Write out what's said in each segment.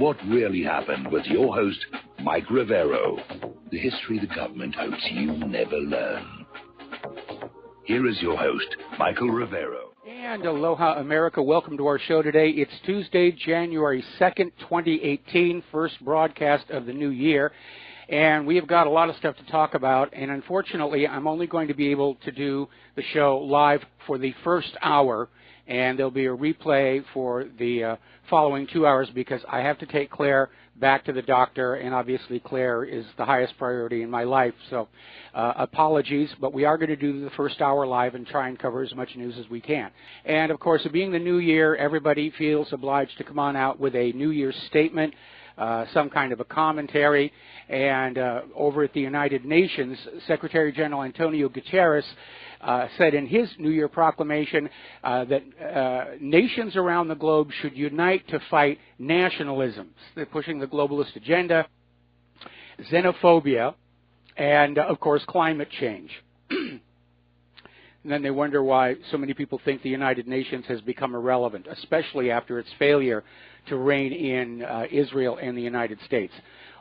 What Really Happened with your host, Mike Rivero. The history the government hopes you never learn. Here is your host, Michael Rivero. And aloha, America. Welcome to our show today. It's Tuesday, January 2nd, 2018, first broadcast of the new year. And we have got a lot of stuff to talk about. And unfortunately, I'm only going to be able to do the show live for the first hour. And there'll be a replay for the following 2 hours because I have to take Claire back to the doctor, and obviously Claire is the highest priority in my life. So apologies, but we are going to do the first hour live and try and cover as much news as we can. And, of course, being the new year, everybody feels obliged to come on out with a New Year's statement, some kind of a commentary. And over at the United Nations, Secretary General Antonio Guterres said in his New Year proclamation that nations around the globe should unite to fight nationalisms. They're pushing the globalist agenda, xenophobia, and, of course, climate change. And then they wonder why so many people think the United Nations has become irrelevant, especially after its failure to rein in Israel and the United States.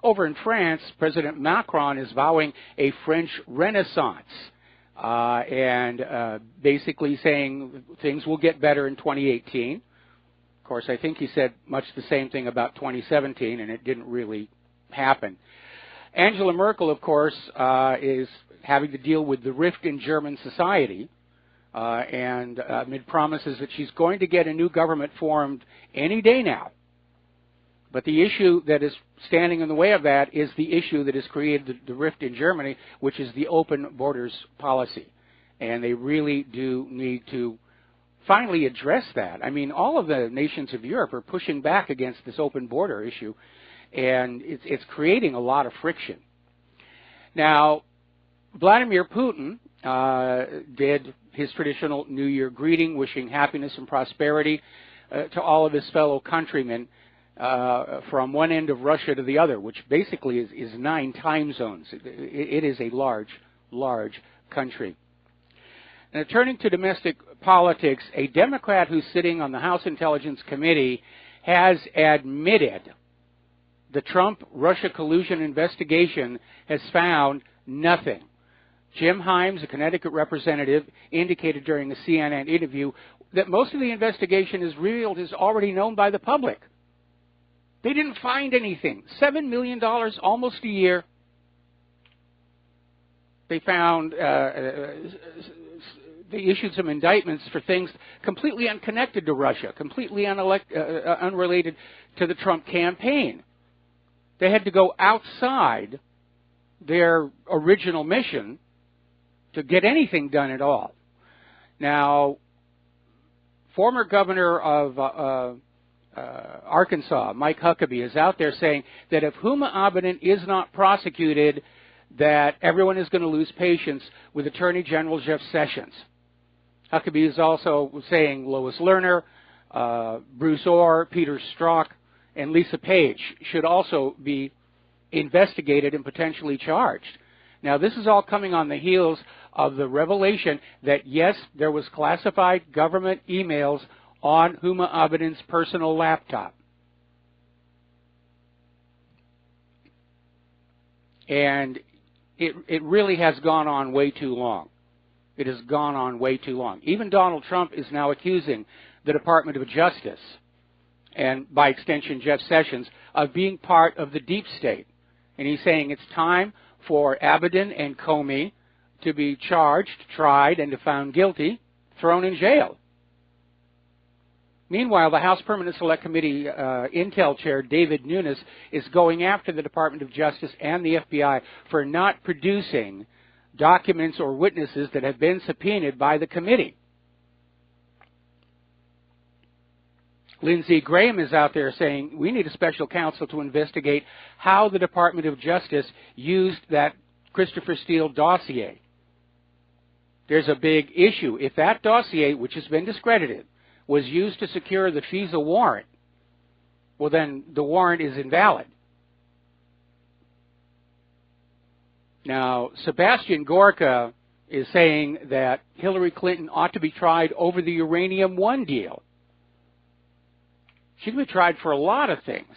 Over in France, President Macron is vowing a French Renaissance. And basically saying things will get better in 2018. Of course, I think he said much the same thing about 2017, and it didn't really happen. Angela Merkel, of course, is having to deal with the rift in German society, and amid promises that she's going to get a new government formed any day now. But the issue that is standing in the way of that is the issue that has created the rift in Germany, which is the open borders policy. And they really do need to finally address that. I mean, all of the nations of Europe are pushing back against this open border issue, and it's creating a lot of friction. Now, Vladimir Putin did his traditional New Year greeting, wishing happiness and prosperity to all of his fellow countrymen. From one end of Russia to the other, which basically is 9 time zones. It is a large, large country. Now, turning to domestic politics, a Democrat who's sitting on the House Intelligence Committee has admitted the Trump-Russia collusion investigation has found nothing. Jim Himes, a Connecticut representative, indicated during a CNN interview that most of the investigation is already known by the public. They didn't find anything. $7 million almost a year. They found, they issued some indictments for things completely unconnected to Russia, completely unrelated to the Trump campaign. They had to go outside their original mission to get anything done at all. Now, former governor of Arkansas, Mike Huckabee, is out there saying that if Huma Abedin is not prosecuted, that everyone is going to lose patience with Attorney General Jeff Sessions. Huckabee is also saying Lois Lerner, Bruce Orr, Peter Strzok, and Lisa Page should also be investigated and potentially charged. Now, this is all coming on the heels of the revelation that, yes, there was classified government emails on Huma Abedin's personal laptop. And it really has gone on way too long. It has gone on way too long. Even Donald Trump is now accusing the Department of Justice, and by extension Jeff Sessions, of being part of the deep state. And he's saying it's time for Abedin and Comey to be charged, tried, and if found guilty, thrown in jail. Meanwhile, the House Permanent Select Committee Intel Chair David Nunes is going after the Department of Justice and the FBI for not producing documents or witnesses that have been subpoenaed by the committee. Lindsey Graham is out there saying we need a special counsel to investigate how the Department of Justice used that Christopher Steele dossier. There's a big issue. If that dossier, which has been discredited, was used to secure the FISA warrant, well, then the warrant is invalid. Now, Sebastian Gorka is saying that Hillary Clinton ought to be tried over the Uranium One deal. She can be tried for a lot of things.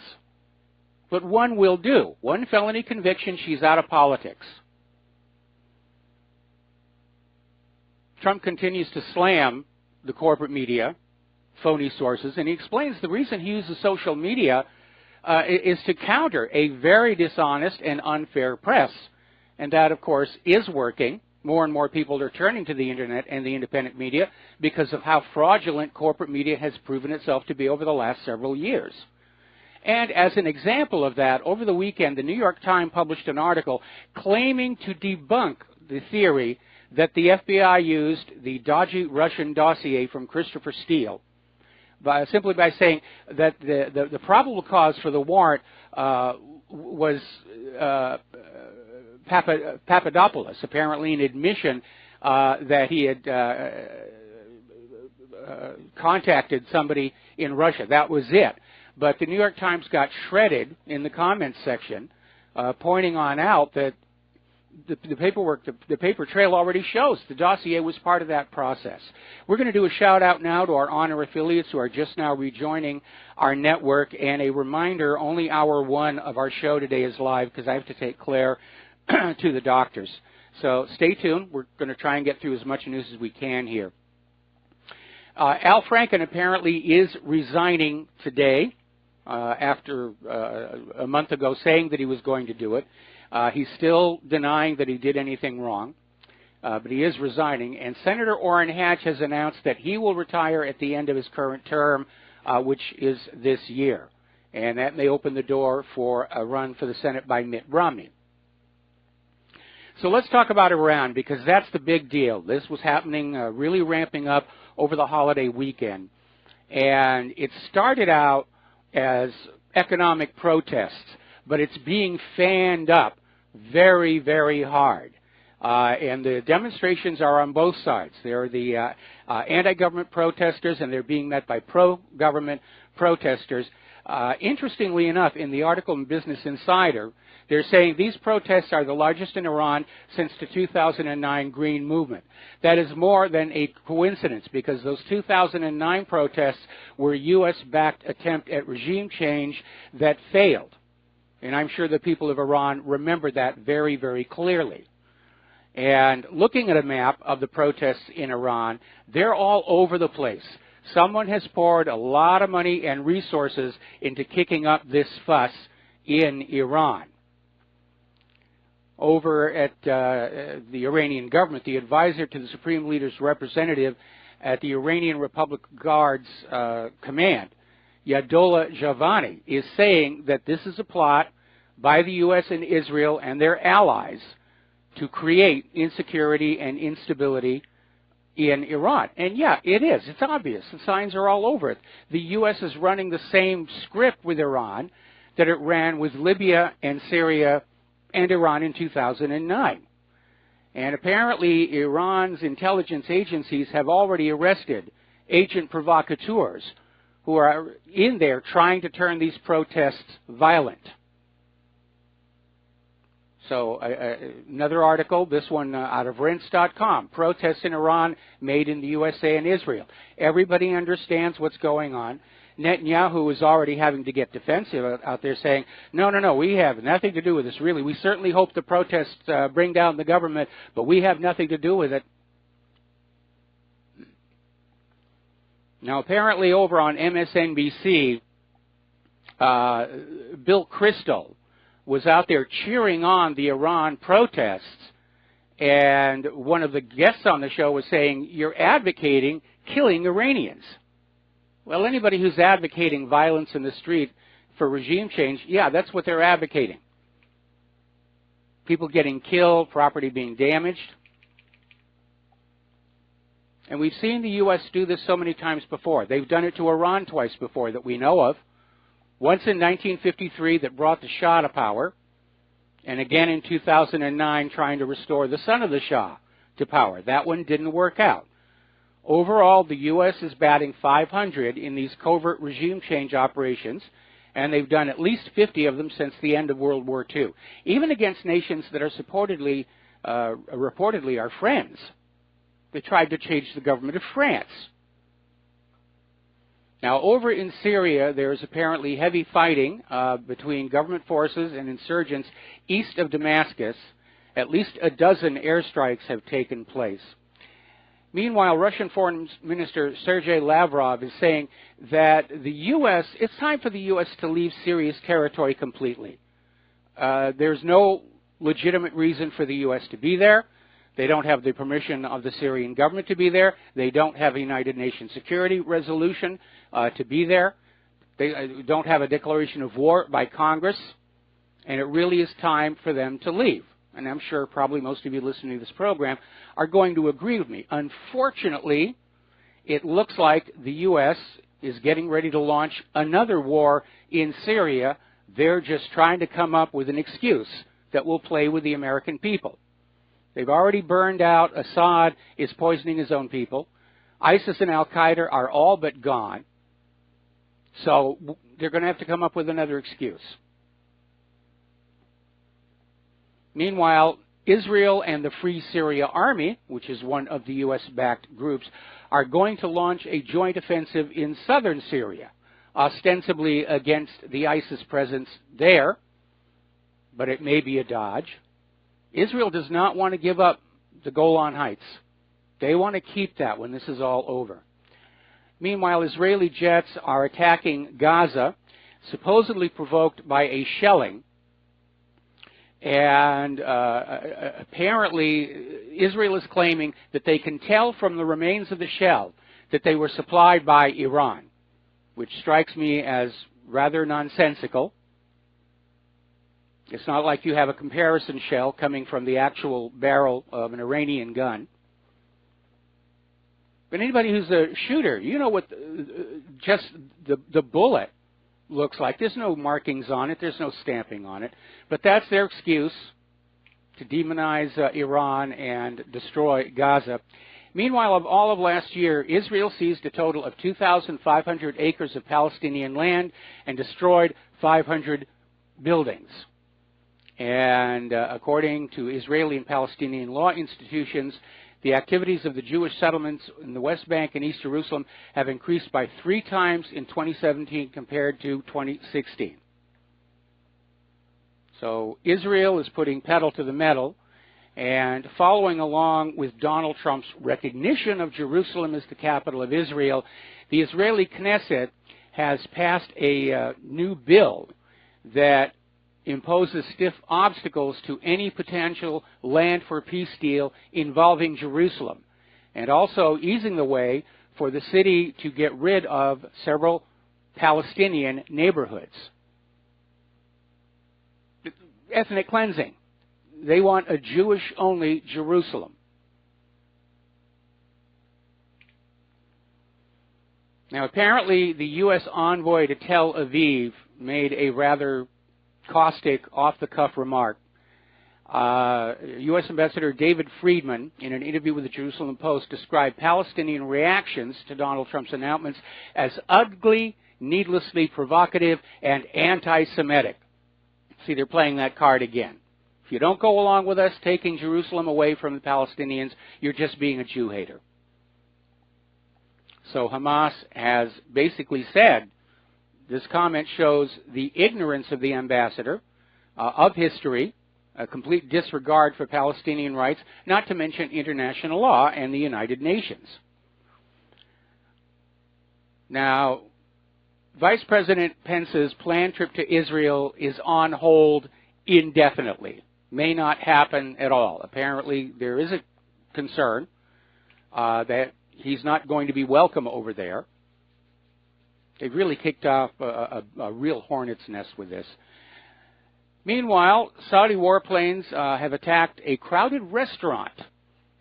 but one will do. One felony conviction, she's out of politics. Trump continues to slam the corporate media, phony sources, and he explains the reason he uses social media is to counter a very dishonest and unfair press. And that, of course, is working. More and more people are turning to the Internet and the independent media because of how fraudulent corporate media has proven itself to be over the last several years. And as an example of that, over the weekend, the New York Times published an article claiming to debunk the theory that the FBI used the dodgy Russian dossier from Christopher Steele simply by saying that the probable cause for the warrant was Papadopoulos, apparently an admission that he had contacted somebody in Russia. That was it. But the New York Times got shredded in the comments section, pointing on out that the paperwork, the paper trail already shows the dossier was part of that process. We're going to do a shout out now to our honor affiliates who are just now rejoining our network, and a reminder, only hour one of our show today is live because I have to take Claire to the doctors. So stay tuned. We're going to try and get through as much news as we can here. Al Franken apparently is resigning today after a month ago saying that he was going to do it. He's still denying that he did anything wrong, but he is resigning. And Senator Orrin Hatch has announced that he will retire at the end of his current term, which is this year. And that may open the door for a run for the Senate by Mitt Romney. So let's talk about Iran, because that's the big deal. This was happening, really ramping up over the holiday weekend. And it started out as economic protests, but it's being fanned up very, very hard. And the demonstrations are on both sides. There are the anti-government protesters, and they're being met by pro-government protesters. Interestingly enough, in the article in Business Insider, they're saying these protests are the largest in Iran since the 2009 Green Movement. That is more than a coincidence, because those 2009 protests were a U.S.-backed attempt at regime change that failed. And I'm sure the people of Iran remember that very, very clearly. And looking at a map of the protests in Iran, they're all over the place. Someone has poured a lot of money and resources into kicking up this fuss in Iran. Over at the Iranian government, the advisor to the Supreme Leader's representative at the Iranian Republic Guard's command, Yadola Javani, is saying that this is a plot by the U.S. and Israel and their allies to create insecurity and instability in Iran. And yeah, it is. It's obvious. The signs are all over it. The U.S. is running the same script with Iran that it ran with Libya and Syria and Iran in 2009. And apparently Iran's intelligence agencies have already arrested agent provocateurs who are in there trying to turn these protests violent. So another article, this one out of Rents.com, protests in Iran made in the USA and Israel. Everybody understands what's going on. Netanyahu is already having to get defensive out there saying, no, we have nothing to do with this, really. We certainly hope the protests bring down the government, but we have nothing to do with it. Now, apparently over on MSNBC, Bill Kristol was out there cheering on the Iran protests, and one of the guests on the show was saying, you're advocating killing Iranians. Well, anybody who's advocating violence in the street for regime change, yeah, that's what they're advocating. People getting killed, property being damaged. And we've seen the U.S. do this so many times before. They've done it to Iran twice before that we know of. Once in 1953 that brought the Shah to power, and again in 2009 trying to restore the son of the Shah to power. That one didn't work out. Overall, the U.S. is batting 500 in these covert regime change operations, and they've done at least 50 of them since the end of World War II, even against nations that are reportedly our friends. They tried to change the government of France. Now, over in Syria, there is apparently heavy fighting between government forces and insurgents east of Damascus. At least a dozen airstrikes have taken place. Meanwhile, Russian Foreign Minister Sergei Lavrov is saying that it's time for the U.S. to leave Syria's territory completely. There's no legitimate reason for the U.S. to be there. They don't have the permission of the Syrian government to be there. They don't have a United Nations security resolution to be there. They don't have a declaration of war by Congress. And it really is time for them to leave. And I'm sure probably most of you listening to this program are going to agree with me. Unfortunately, it looks like the U.S. is getting ready to launch another war in Syria. They're just trying to come up with an excuse that will play with the American people. They've already burned out. Assad is poisoning his own people. ISIS and Al-Qaeda are all but gone. So they're going to have to come up with another excuse. Meanwhile, Israel and the Free Syria Army, which is one of the U.S.-backed groups, are going to launch a joint offensive in southern Syria, ostensibly against the ISIS presence there, but it may be a dodge. Israel does not want to give up the Golan Heights. They want to keep that when this is all over. Meanwhile, Israeli jets are attacking Gaza, supposedly provoked by a shelling. And apparently, Israel is claiming that they can tell from the remains of the shell that they were supplied by Iran, which strikes me as rather nonsensical. It's not like you have a comparison shell coming from the actual barrel of an Iranian gun. But anybody who's a shooter, you know what just the bullet looks like. There's no markings on it. There's no stamping on it. But that's their excuse to demonize Iran and destroy Gaza. Meanwhile, of all of last year, Israel seized a total of 2,500 acres of Palestinian land and destroyed 500 buildings. And according to Israeli and Palestinian law institutions, the activities of the Jewish settlements in the West Bank and East Jerusalem have increased by 3 times in 2017 compared to 2016. So Israel is putting pedal to the metal and following along with Donald Trump's recognition of Jerusalem as the capital of Israel. The Israeli Knesset has passed a new bill that imposes stiff obstacles to any potential land for peace deal involving Jerusalem, and also easing the way for the city to get rid of several Palestinian neighborhoods. Ethnic cleansing. They want a Jewish-only Jerusalem. Now, apparently, the U.S. envoy to Tel Aviv made a rather caustic, off-the-cuff remark. U.S. Ambassador David Friedman, in an interview with the Jerusalem Post, described Palestinian reactions to Donald Trump's announcements as ugly, needlessly provocative, and anti-Semitic. See, they're playing that card again. If you don't go along with us taking Jerusalem away from the Palestinians, you're just being a Jew hater. So Hamas has basically said, this comment shows the ignorance of the ambassador of history, a complete disregard for Palestinian rights, not to mention international law and the United Nations. Now, Vice President Pence's planned trip to Israel is on hold indefinitely. May not happen at all. Apparently, there is a concern that he's not going to be welcome over there. They've really kicked off a real hornet's nest with this. Meanwhile, Saudi warplanes have attacked a crowded restaurant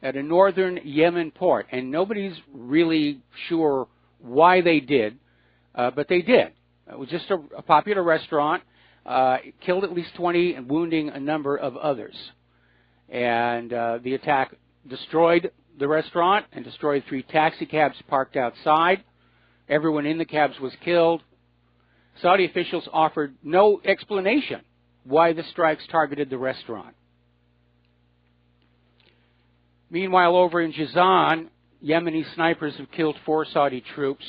at a northern Yemen port, and nobody's really sure why they did, but they did. It was just a popular restaurant. It killed at least 20 and wounding a number of others. And the attack destroyed the restaurant and destroyed 3 taxi cabs parked outside. Everyone in the cabs was killed. Saudi officials offered no explanation why the strikes targeted the restaurant. Meanwhile, over in Jizan, Yemeni snipers have killed 4 Saudi troops.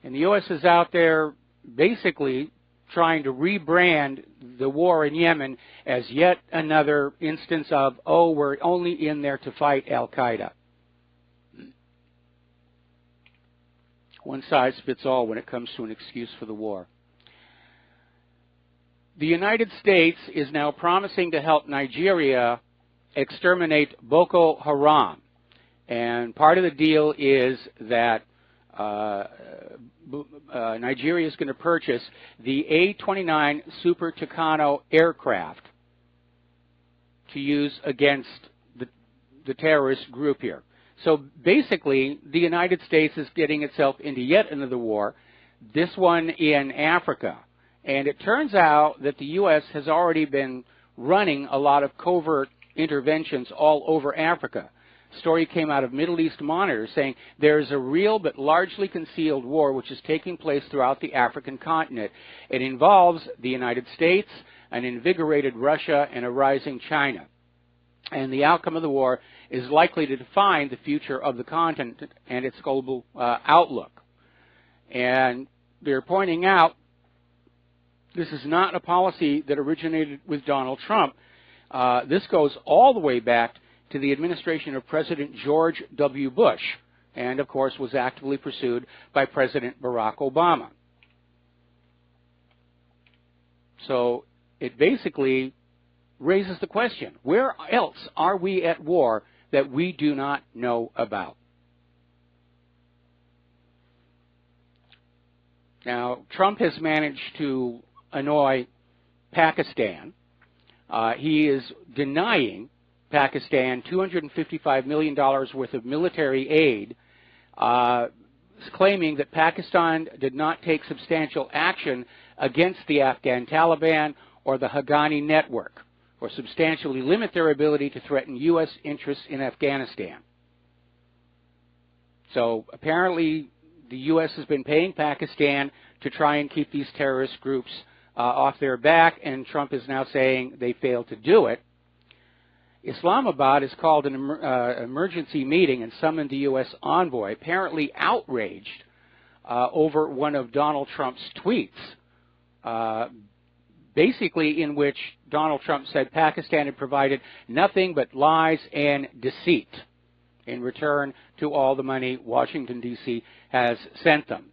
And the U.S. is out there basically trying to rebrand the war in Yemen as yet another instance of, oh, we're only in there to fight al-Qaeda. One size fits all when it comes to an excuse for the war. The United States is now promising to help Nigeria exterminate Boko Haram. And part of the deal is that Nigeria is going to purchase the A-29 Super Tucano aircraft to use against the terrorist group here. So basically, the United States is getting itself into yet another war, this one in Africa. And it turns out that the U.S. has already been running a lot of covert interventions all over Africa. A story came out of Middle East Monitor saying there is a real but largely concealed war which is taking place throughout the African continent. It involves the United States, an invigorated Russia, and a rising China. And the outcome of the war is likely to define the future of the continent and its global outlook. And they're pointing out this is not a policy that originated with Donald Trump. This goes all the way back to the administration of President George W. Bush, and of course was actively pursued by President Barack Obama. So it basically raises the question, where else are we at war that we do not know about? Now, Trump has managed to annoy Pakistan. He is denying Pakistan $255 million worth of military aid, claiming that Pakistan did not take substantial action against the Afghan Taliban or the Haqqani network, or substantially limit their ability to threaten U.S. interests in Afghanistan. So apparently the U.S. has been paying Pakistan to try and keep these terrorist groups off their back, and Trump is now saying they failed to do it. Islamabad has called an emergency meeting and summoned the U.S. envoy, apparently outraged over one of Donald Trump's tweets, basically in which Donald Trump said Pakistan had provided nothing but lies and deceit in return to all the money Washington, D.C. has sent them.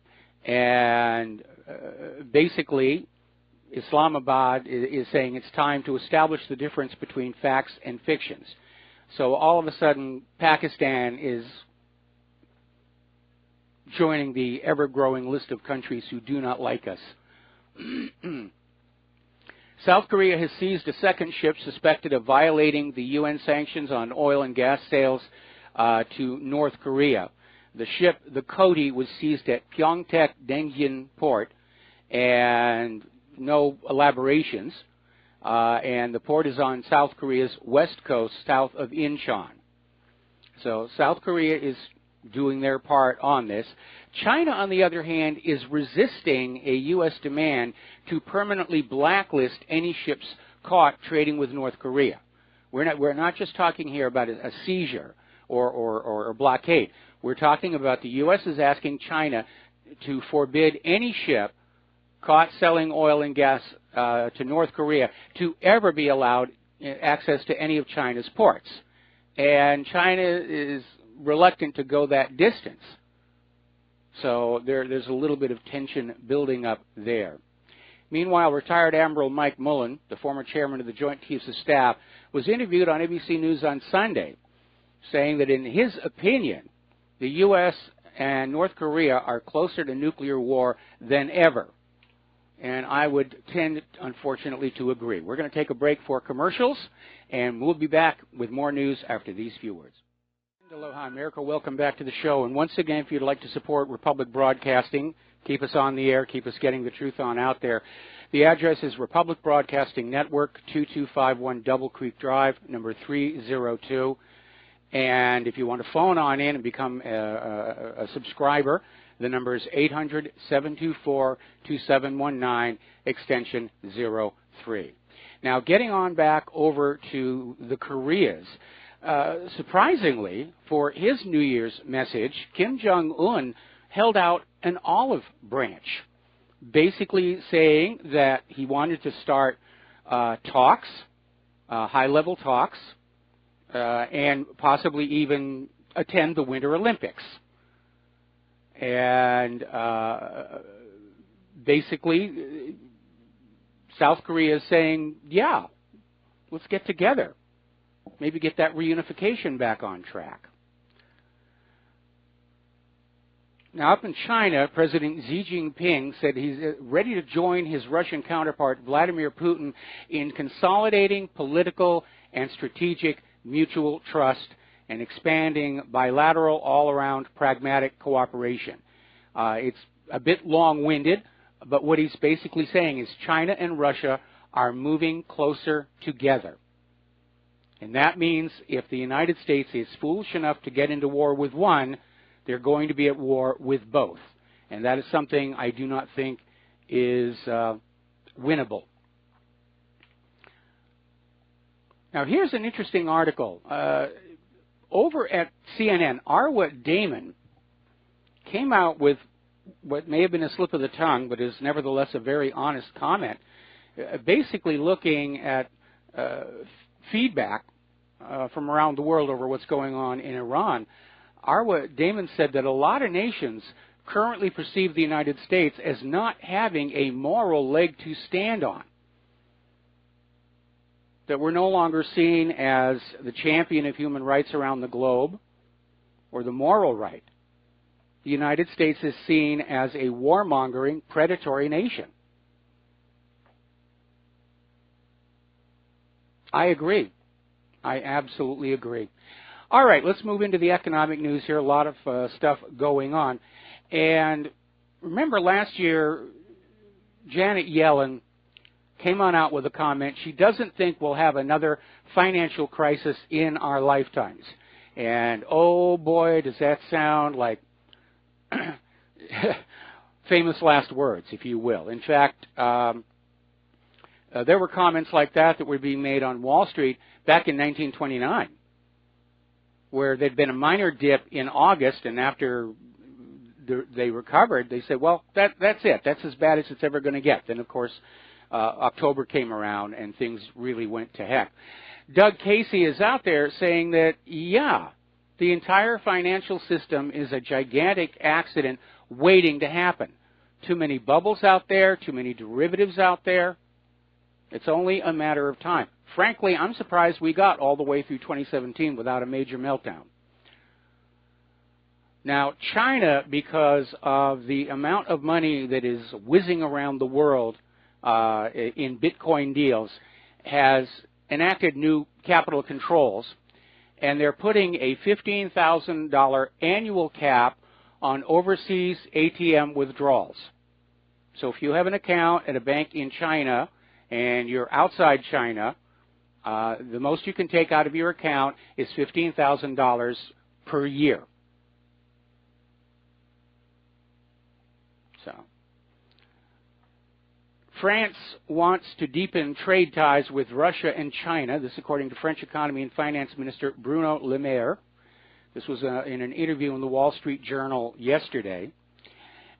And basically, Islamabad is saying it's time to establish the difference between facts and fictions. So all of a sudden, Pakistan is joining the ever-growing list of countries who do not like us. South Korea has seized a second ship suspected of violating the UN sanctions on oil and gas sales to North Korea. The ship, the Kodi, was seized at Pyeongtaek Dengjin Port, and no elaborations, and the port is on South Korea's west coast, south of Incheon. So South Korea is doing their part on this. China, on the other hand, is resisting a U.S. demand to permanently blacklist any ships caught trading with North Korea. We're not just talking here about a seizure or a blockade. We're talking about the U.S. is asking China to forbid any ship caught selling oil and gas to North Korea to ever be allowed access to any of China's ports. And China is reluctant to go that distance. So there's a little bit of tension building up there. Meanwhile, retired Admiral Mike Mullen, the former chairman of the Joint Chiefs of Staff, was interviewed on ABC News on Sunday, saying that in his opinion, the U.S. and North Korea are closer to nuclear war than ever. And I would tend, unfortunately, to agree. We're going to take a break for commercials, and we'll be back with more news after these few words. Aloha, America. Welcome back to the show. And once again, if you'd like to support Republic Broadcasting, keep us on the air, keep us getting the truth on out there, the address is Republic Broadcasting Network, 2251 Double Creek Drive, number 302. And if you want to phone on in and become a subscriber, the number is 800-724-2719, extension 03. Now, getting on back over to the Koreas, surprisingly, for his New Year's message, Kim Jong-un held out an olive branch, basically saying that he wanted to start talks, high-level talks, and possibly even attend the Winter Olympics. And basically, South Korea is saying, yeah, let's get together. Maybe get that reunification back on track. Now, up in China, President Xi Jinping said he's ready to join his Russian counterpart, Vladimir Putin, in consolidating political and strategic mutual trust and expanding bilateral, all-around pragmatic cooperation. It's a bit long-winded, but what he's basically saying is China and Russia are moving closer together. And that means if the United States is foolish enough to get into war with one, they're going to be at war with both. And that is something I do not think is winnable. Now, here's an interesting article. Over at CNN, Arwa Damon came out with what may have been a slip of the tongue, but is nevertheless a very honest comment, basically looking at feedback from around the world over what's going on in Iran. Arwa Damon said that a lot of nations currently perceive the United States as not having a moral leg to stand on. That we're no longer seen as the champion of human rights around the globe or the moral right. The United States is seen as a warmongering, predatory nation. I agree. I absolutely agree. All right, let's move into the economic news here. A lot of stuff going on. And remember last year, Janet Yellen came on out with a comment. She doesn't think we'll have another financial crisis in our lifetimes. And oh boy, does that sound like famous last words, if you will. In fact, there were comments like that were being made on Wall Street back in 1929, where there'd been a minor dip in August, and after they recovered, they said, well, that's it. That's as bad as it's ever going to get. Then, of course, October came around, and things really went to heck. Doug Casey is out there saying that, yeah, the entire financial system is a gigantic accident waiting to happen. Too many bubbles out there, too many derivatives out there. It's only a matter of time. Frankly, I'm surprised we got all the way through 2017 without a major meltdown. Now, China, because of the amount of money that is whizzing around the world in Bitcoin deals, has enacted new capital controls, and they're putting a $15,000 annual cap on overseas ATM withdrawals. So if you have an account at a bank in China and you're outside China, the most you can take out of your account is $15,000 per year. So, France wants to deepen trade ties with Russia and China. This according to French Economy and Finance Minister Bruno Le Maire. This was in an interview in the Wall Street Journal yesterday.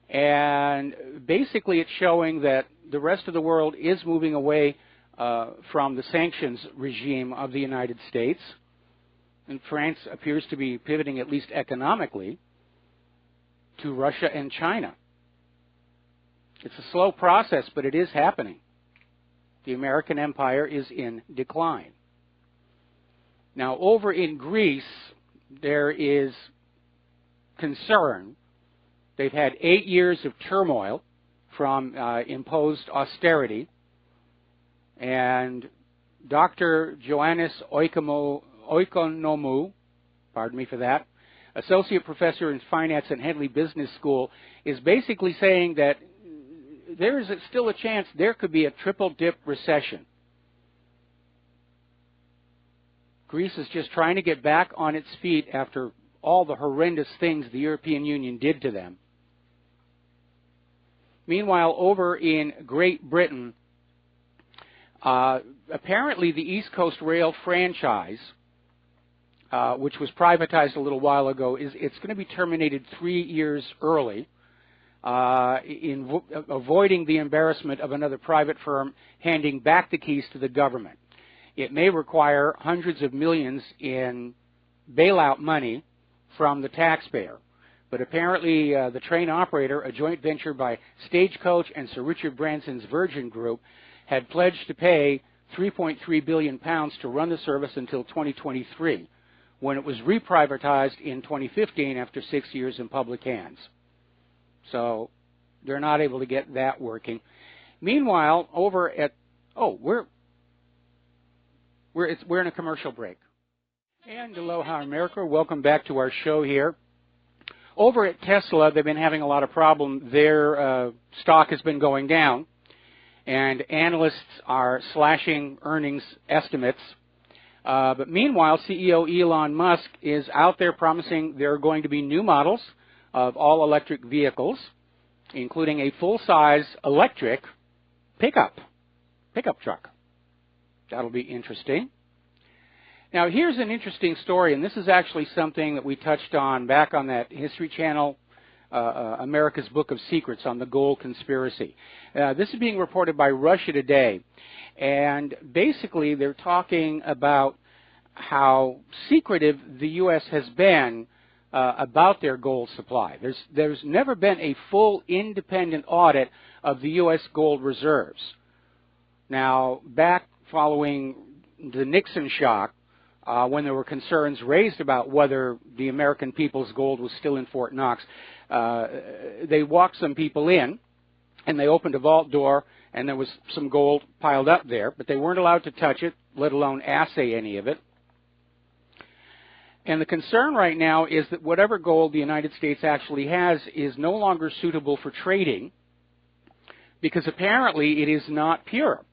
And basically it's showing that the rest of the world is moving away from the sanctions regime of the United States. And France appears to be pivoting, at least economically, to Russia and China. It's a slow process, but it is happening. The American empire is in decline. Now, over in Greece, there is concern. They've had 8 years of turmoil from imposed austerity. And Dr. Ioannis Oikonomou, pardon me for that, associate professor in finance at Henley Business School, is basically saying that there is still a chance there could be a triple-dip recession. Greece is just trying to get back on its feet after all the horrendous things the European Union did to them. Meanwhile, over in Great Britain, apparently the East Coast Rail franchise which was privatized a little while ago, it's going to be terminated 3 years early, avoiding the embarrassment of another private firm handing back the keys to the government. It may require hundreds of millions in bailout money from the taxpayer. But apparently the train operator, a joint venture by Stagecoach and Sir Richard Branson's Virgin Group, had pledged to pay £3.3 billion to run the service until 2023, when it was reprivatized in 2015 after 6 years in public hands. So they're not able to get that working. Meanwhile, over at, we're in a commercial break. And aloha America, welcome back to our show here. Over at Tesla, they've been having a lot of problems. Their stock has been going down, and analysts are slashing earnings estimates. But meanwhile, CEO Elon Musk is out there promising there are going to be new models of all-electric vehicles, including a full-size electric pickup truck. That'll be interesting. Now, here's an interesting story, and this is actually something that we touched on back on that History Channel, America's Book of Secrets, on the gold conspiracy. This is being reported by Russia Today, and basically they're talking about how secretive the U.S. has been about their gold supply. There's never been a full independent audit of the U.S. gold reserves. Now, back following the Nixon shock, when there were concerns raised about whether the American people's gold was still in Fort Knox, they walked some people in, and they opened a vault door, and there was some gold piled up there, but they weren't allowed to touch it, let alone assay any of it. And the concern right now is that whatever gold the United States actually has is no longer suitable for trading, because apparently it is not pure.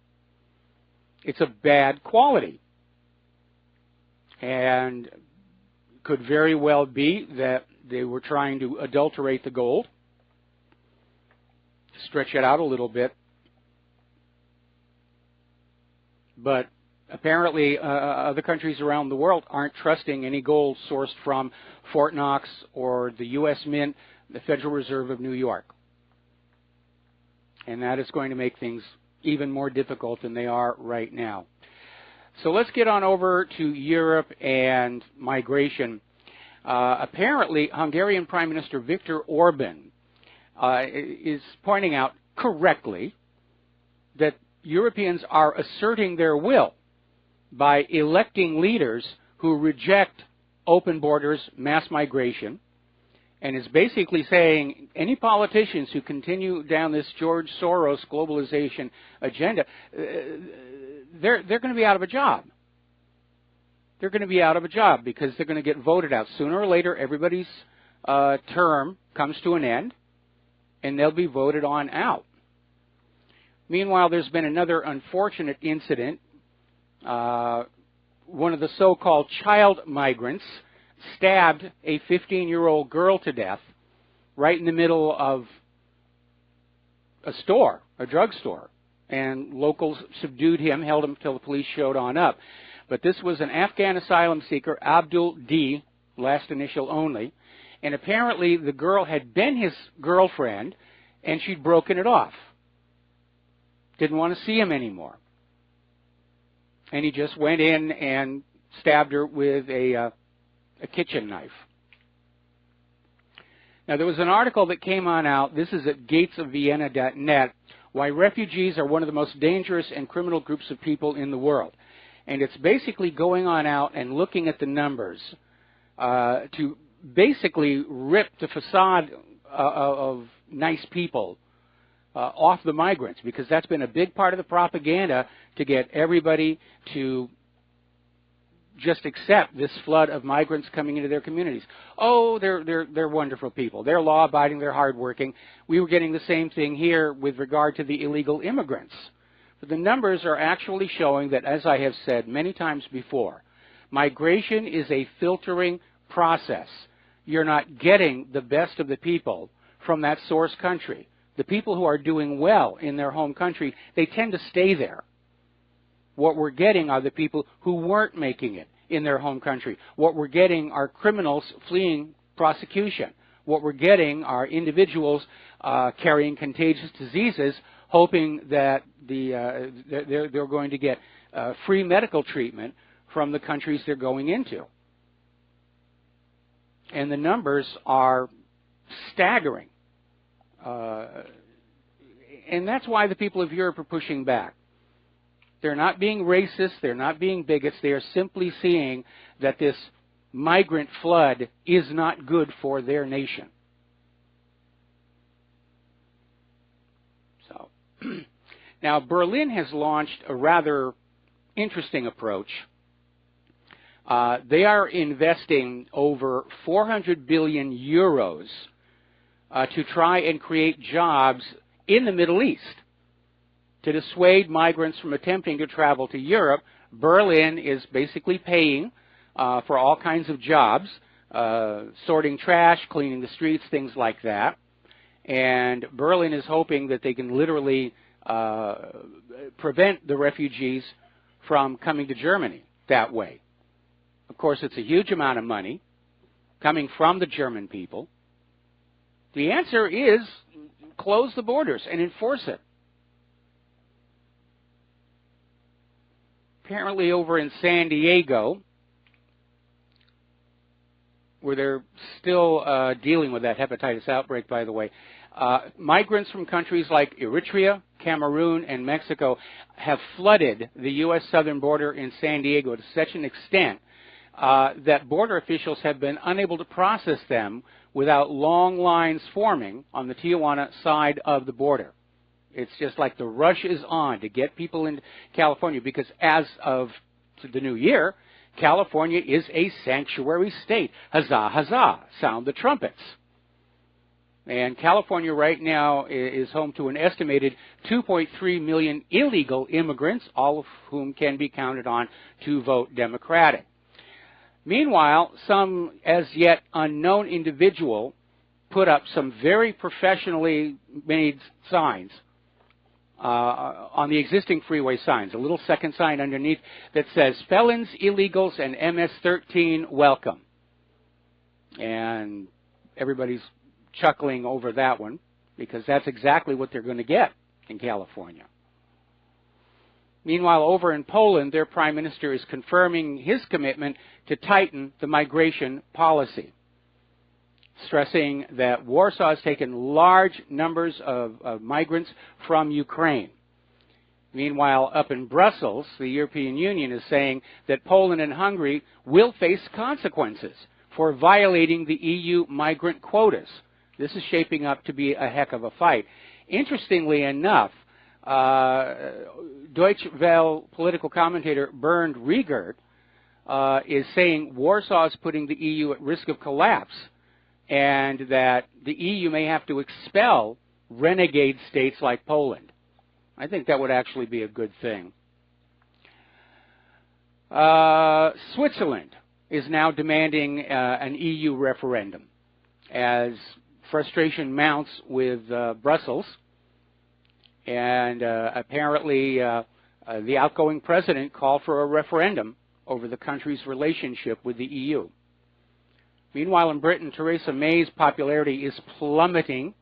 It's of bad quality. And could very well be that they were trying to adulterate the gold, stretch it out a little bit. But apparently other countries around the world aren't trusting any gold sourced from Fort Knox or the U.S. Mint, the Federal Reserve of New York. And that is going to make things even more difficult than they are right now. So let's get on over to Europe and migration. Apparently, Hungarian Prime Minister Viktor Orban is pointing out correctly that Europeans are asserting their will by electing leaders who reject open borders, mass migration, and is basically saying any politicians who continue down this George Soros globalization agenda, they're going to be out of a job. They're going to be out of a job because they're going to get voted out. Sooner or later, everybody's term comes to an end, and they'll be voted on out. Meanwhile, there's been another unfortunate incident. One of the so-called child migrants stabbed a 15-year-old girl to death right in the middle of a store, a drugstore. And locals subdued him, held him until the police showed on up. But this was an Afghan asylum seeker, Abdul D, last initial only. And apparently the girl had been his girlfriend, and she'd broken it off. Didn't want to see him anymore. And he just went in and stabbed her with a kitchen knife. Now, there was an article that came on out. This is at gatesofvienna.net, why refugees are one of the most dangerous and criminal groups of people in the world. And it's basically going on out and looking at the numbers to basically rip the facade of nice people off the migrants, because that's been a big part of the propaganda to get everybody to just accept this flood of migrants coming into their communities. Oh, they're wonderful people. They're law-abiding, they're hardworking. We were getting the same thing here with regard to the illegal immigrants. But the numbers are actually showing that, as I have said many times before, migration is a filtering process. You're not getting the best of the people from that source country. The people who are doing well in their home country, they tend to stay there. What we're getting are the people who weren't making it in their home country. What we're getting are criminals fleeing prosecution. What we're getting are individuals carrying contagious diseases, hoping that they're going to get free medical treatment from the countries they're going into. And the numbers are staggering. And that's why the people of Europe are pushing back. They're not being racist, they're not being bigots, they are simply seeing that this migrant flood is not good for their nation. So, now Berlin has launched a rather interesting approach. They are investing over 400 billion euros to try and create jobs in the Middle East. To dissuade migrants from attempting to travel to Europe, Berlin is basically paying for all kinds of jobs, sorting trash, cleaning the streets, things like that. And Berlin is hoping that they can literally prevent the refugees from coming to Germany that way. Of course, it's a huge amount of money coming from the German people. The answer is close the borders and enforce it. Apparently over in San Diego, where they're still dealing with that hepatitis outbreak, by the way, migrants from countries like Eritrea, Cameroon, and Mexico have flooded the U.S. southern border in San Diego to such an extent that border officials have been unable to process them without long lines forming on the Tijuana side of the border. It's just like the rush is on to get people into California because as of the new year, California is a sanctuary state. Huzzah, huzzah, sound the trumpets. And California right now is home to an estimated 2.3 million illegal immigrants, all of whom can be counted on to vote Democratic. Meanwhile, some as yet unknown individual put up some very professionally made signs on the existing freeway signs, a little second sign underneath that says, felons, illegals, and MS-13 welcome. And everybody's chuckling over that one because that's exactly what they're going to get in California. Meanwhile, over in Poland, their prime minister is confirming his commitment to tighten the migration policy, stressing that Warsaw has taken large numbers of migrants from Ukraine. Meanwhile, up in Brussels, the European Union is saying that Poland and Hungary will face consequences for violating the EU migrant quotas. This is shaping up to be a heck of a fight. Interestingly enough, Deutsche Welle political commentator Bernd Riegert is saying Warsaw is putting the EU at risk of collapse, and that the EU may have to expel renegade states like Poland. I think that would actually be a good thing. Switzerland is now demanding an EU referendum as frustration mounts with Brussels, and apparently the outgoing president called for a referendum over the country's relationship with the EU. Meanwhile, in Britain, Theresa May's popularity is plummeting.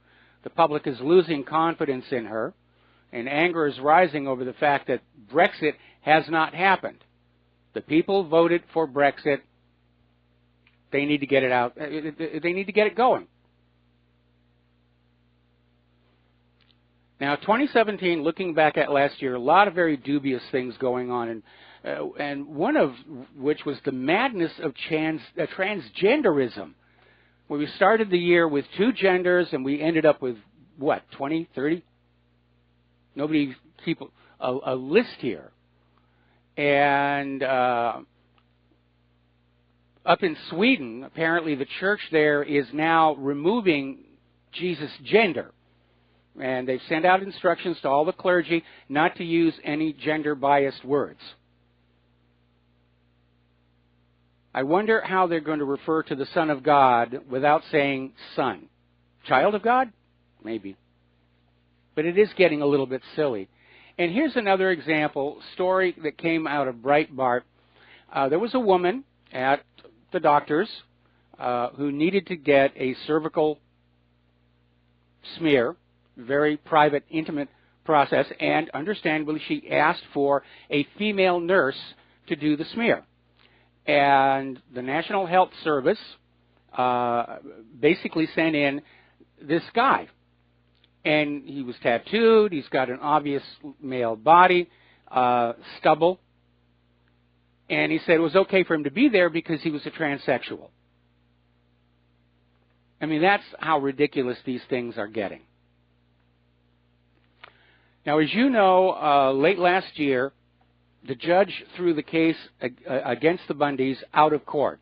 The public is losing confidence in her, and anger is rising over the fact that Brexit has not happened. The people voted for Brexit. They need to get it out. They need to get it going. Now, 2017, looking back at last year, a lot of very dubious things going on, and one of which was the madness of transgenderism, where we started the year with 2 genders and we ended up with, what, 20, 30? Nobody keep a list here. And up in Sweden, apparently the church there is now removing Jesus' gender. And they've sent out instructions to all the clergy not to use any gender-biased words. I wonder how they're going to refer to the Son of God without saying Son. Child of God? Maybe. But it is getting a little bit silly. And here's another example, story that came out of Breitbart. There was a woman at the doctor's who needed to get a cervical smear, very private, intimate process, and understandably she asked for a female nurse to do the smear. And the National Health Service basically sent in this guy. And he was tattooed, he's got an obvious male body, stubble, and he said it was okay for him to be there because he was a transsexual. I mean, that's how ridiculous these things are getting. Now, as you know, late last year, the judge threw the case against the Bundys out of court.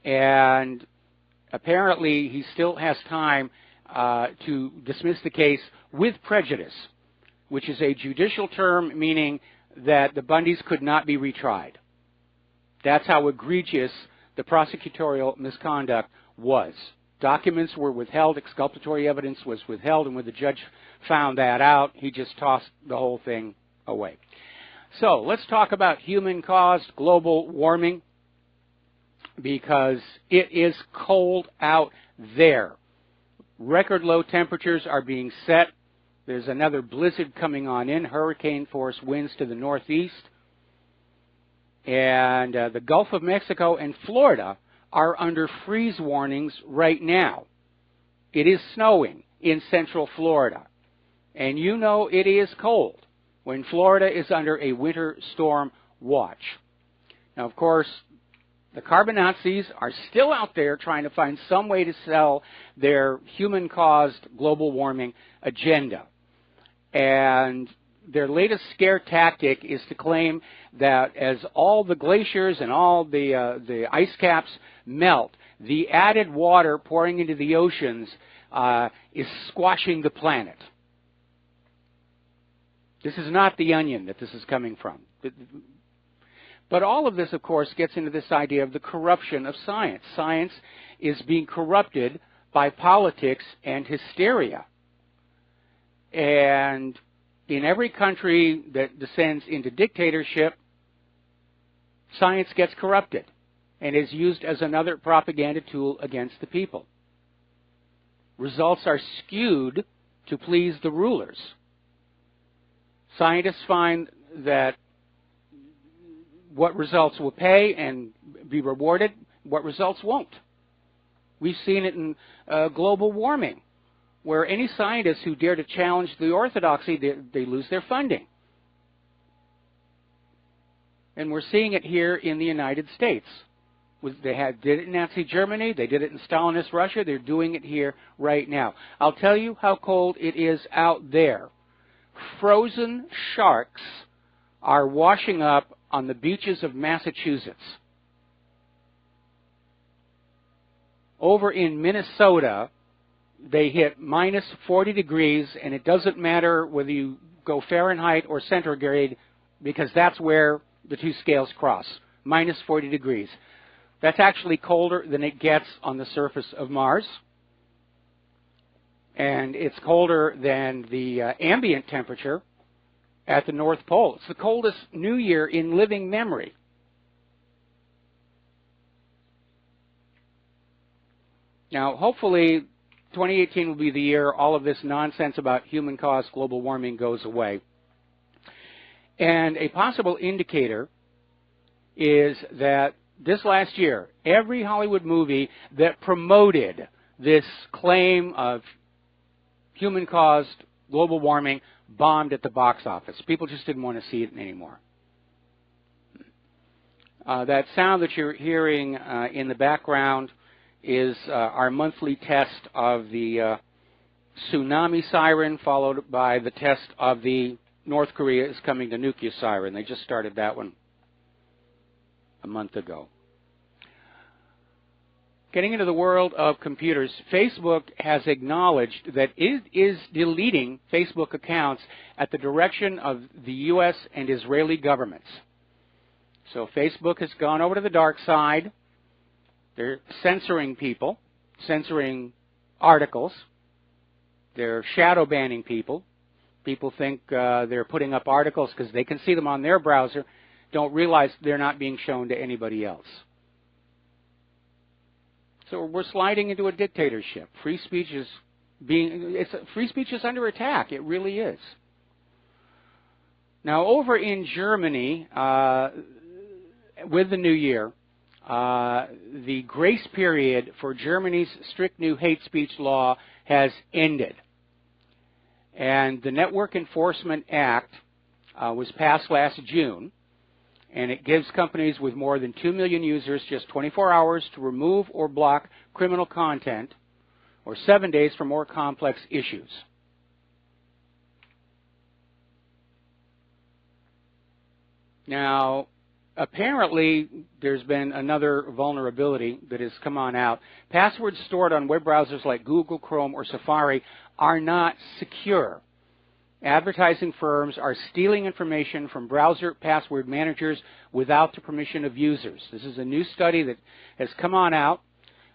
And apparently he still has time to dismiss the case with prejudice, which is a judicial term meaning that the Bundys could not be retried. That's how egregious the prosecutorial misconduct was. Documents were withheld, exculpatory evidence was withheld, and when the judge found that out, he just tossed the whole thing away. So let's talk about human-caused global warming, because it is cold out there. Record low temperatures are being set. There's another blizzard coming on in, hurricane-force winds to the northeast. And the Gulf of Mexico and Florida are under freeze warnings right now. It is snowing in central Florida. And you know it is cold when Florida is under a winter storm watch. Now, of course, the carbon Nazis are still out there trying to find some way to sell their human-caused global warming agenda. And their latest scare tactic is to claim that as all the glaciers and all the ice caps melt, the added water pouring into the oceans is squashing the planet. This is not the onion that this is coming from. But all of this, of course, gets into this idea of the corruption of science. Science is being corrupted by politics and hysteria. And in every country that descends into dictatorship, science gets corrupted and is used as another propaganda tool against the people. Results are skewed to please the rulers. Scientists find that what results will pay and be rewarded, what results won't. We've seen it in global warming, where any scientists who dare to challenge the orthodoxy, they lose their funding. And we're seeing it here in the United States. They did it in Nazi Germany, they did it in Stalinist Russia, they're doing it here right now. I'll tell you how cold it is out there. Frozen sharks are washing up on the beaches of Massachusetts. Over in Minnesota, they hit minus 40 degrees, and it doesn't matter whether you go Fahrenheit or centigrade, because that's where the two scales cross, minus 40 degrees. That's actually colder than it gets on the surface of Mars. And it's colder than the ambient temperature at the North Pole. It's the coldest New Year in living memory. Now, hopefully, 2018 will be the year all of this nonsense about human-caused global warming goes away. And a possible indicator is that this last year, every Hollywood movie that promoted this claim of human-caused global warming bombed at the box office. People just didn't want to see it anymore. That sound that you're hearing in the background is our monthly test of the tsunami siren, followed by the test of the North Korea is coming to nuke you siren. They just started that one a month ago. Getting into the world of computers, Facebook has acknowledged that it is deleting Facebook accounts at the direction of the U.S. and Israeli governments. So Facebook has gone over to the dark side. They're censoring people, censoring articles. They're shadow banning people. People think they're putting up articles because they can see them on their browser, don't realize they're not being shown to anybody else. So we're sliding into a dictatorship. Free speech is under attack. It really is. Now, over in Germany, with the new year, the grace period for Germany's strict new hate speech law has ended. And the Network Enforcement Act was passed last June, and it gives companies with more than 2 million users just 24 hours to remove or block criminal content, or 7 days for more complex issues. Now, apparently, there's been another vulnerability that has come on out. Passwords stored on web browsers like Google, Chrome, or Safari are not secure. Advertising firms are stealing information from browser password managers without the permission of users. This is a new study that has come on out,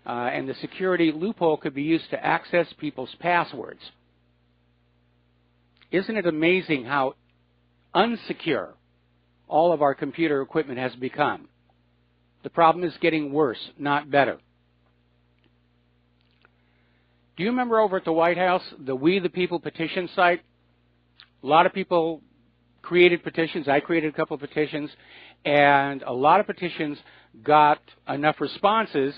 and the security loophole could be used to access people's passwords. Isn't it amazing how unsecure all of our computer equipment has become? The problem is getting worse, not better. Do you remember over at the White House, the We the People petition site? A lot of people created petitions. I created a couple of petitions, and a lot of petitions got enough responses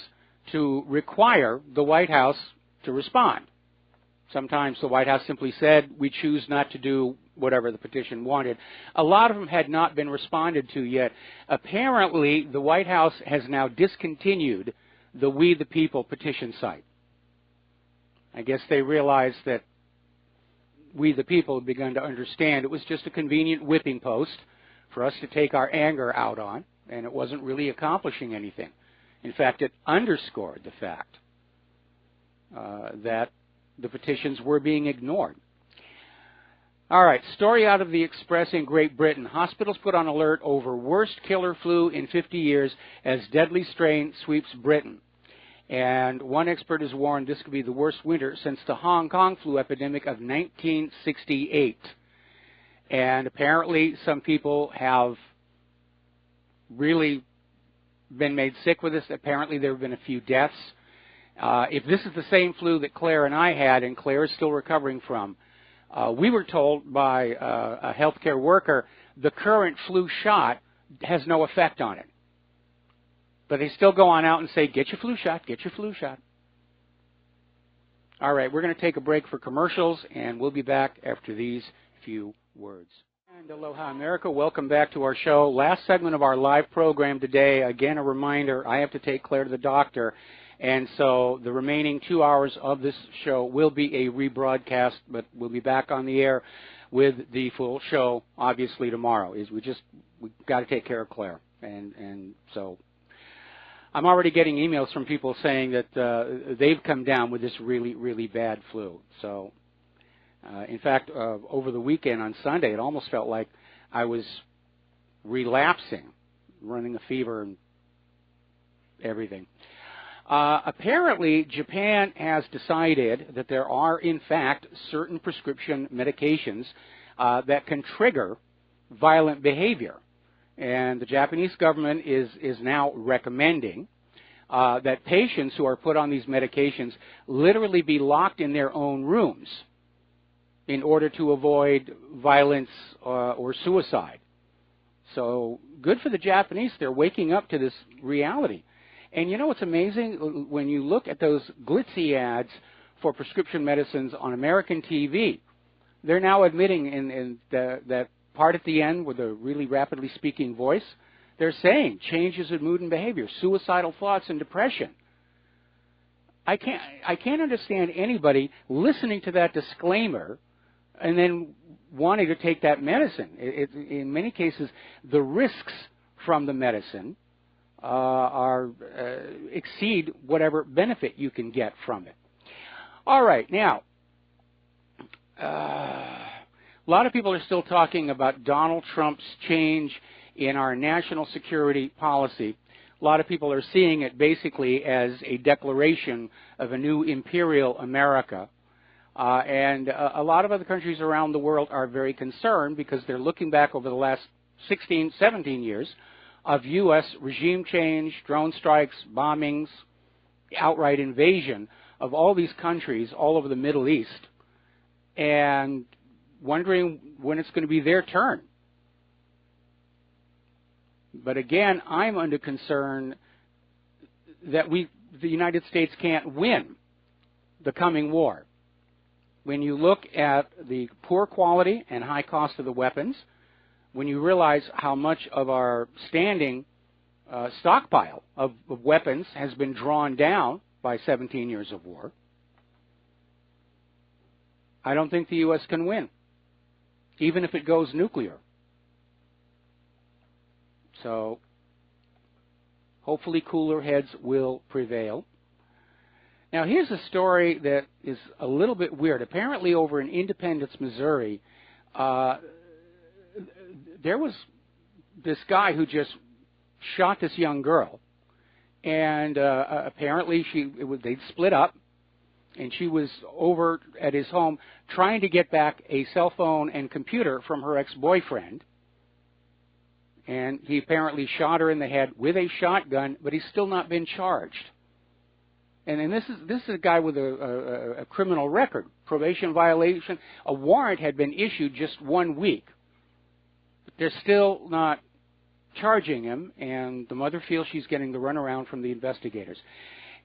to require the White House to respond. Sometimes the White House simply said, we choose not to do whatever the petition wanted. A lot of them had not been responded to yet. Apparently, the White House has now discontinued the We the People petition site. I guess they realized that we the people have begun to understand it was just a convenient whipping post for us to take our anger out on, and it wasn't really accomplishing anything. In fact, it underscored the fact that the petitions were being ignored. All right, story out of the Express in Great Britain. Hospitals put on alert over worst killer flu in 50 years as deadly strain sweeps Britain. And one expert has warned this could be the worst winter since the Hong Kong flu epidemic of 1968. And apparently some people have really been made sick with this. Apparently there have been a few deaths. If this is the same flu that Claire and I had, and Claire is still recovering from, we were told by a healthcare worker the current flu shot has no effect on it. But they still go on out and say, get your flu shot, get your flu shot. All right, we're going to take a break for commercials, and we'll be back after these few words. And aloha, America. Welcome back to our show. Last segment of our live program today. Again, a reminder, I have to take Claire to the doctor. And so the remaining 2 hours of this show will be a rebroadcast, but we'll be back on the air with the full show, obviously, tomorrow. We've got to take care of Claire. And so I'm already getting emails from people saying that they've come down with this really, really bad flu. So, in fact, over the weekend on Sunday, it almost felt like I was relapsing, running a fever and everything. Apparently, Japan has decided that there are, in fact, certain prescription medications that can trigger violent behavior. And the Japanese government is now recommending that patients who are put on these medications literally be locked in their own rooms in order to avoid violence or suicide. So good for the Japanese. They're waking up to this reality. And you know what's amazing? When you look at those glitzy ads for prescription medicines on American TV, they're now admitting in that part at the end with a really rapidly speaking voice, they're saying changes in mood and behavior, suicidal thoughts and depression. I can't understand anybody listening to that disclaimer and then wanting to take that medicine. In many cases, the risks from the medicine exceed whatever benefit you can get from it. All right, now, a lot of people are still talking about Donald Trump's change in our national security policy. A lot of people are seeing it basically as a declaration of a new imperial America. And a lot of other countries around the world are very concerned because they're looking back over the last 16, 17 years of U.S. regime change, drone strikes, bombings, outright invasion of all these countries all over the Middle East, and wondering when it's going to be their turn. But again, I'm under concern that the United States can't win the coming war. When you look at the poor quality and high cost of the weapons, when you realize how much of our standing stockpile of weapons has been drawn down by 17 years of war, I don't think the U.S. can win, even if it goes nuclear. So hopefully cooler heads will prevail. Now here's a story that is a little bit weird. Apparently over in Independence, Missouri, there was this guy who just shot this young girl. And apparently they'd split up, and she was over at his home trying to get back a cell phone and computer from her ex-boyfriend. And he apparently shot her in the head with a shotgun, but he's still not been charged. And this is a guy with a criminal record, probation violation. A warrant had been issued just 1 week. But they're still not charging him, and the mother feels she's getting the runaround from the investigators.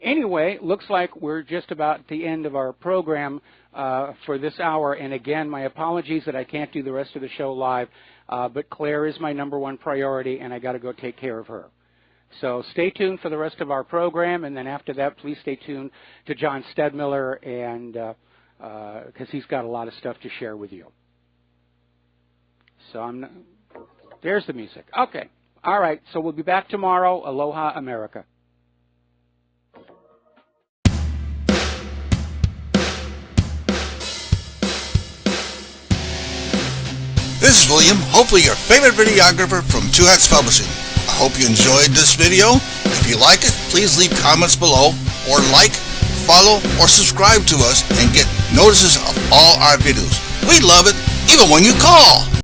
Anyway, looks like we're just about at the end of our program for this hour. And again, my apologies that I can't do the rest of the show live, but Claire is my number 1 priority, and I got to go take care of her. So stay tuned for the rest of our program, and then after that, please stay tuned to John Stedmiller, and because he's got a lot of stuff to share with you. So there's the music. Okay. All right. So we'll be back tomorrow. Aloha, America. This is William, hopefully your favorite videographer from Two Hats Publishing. I hope you enjoyed this video. If you like it, please leave comments below, or like, follow, or subscribe to us and get notices of all our videos. We love it, even when you call.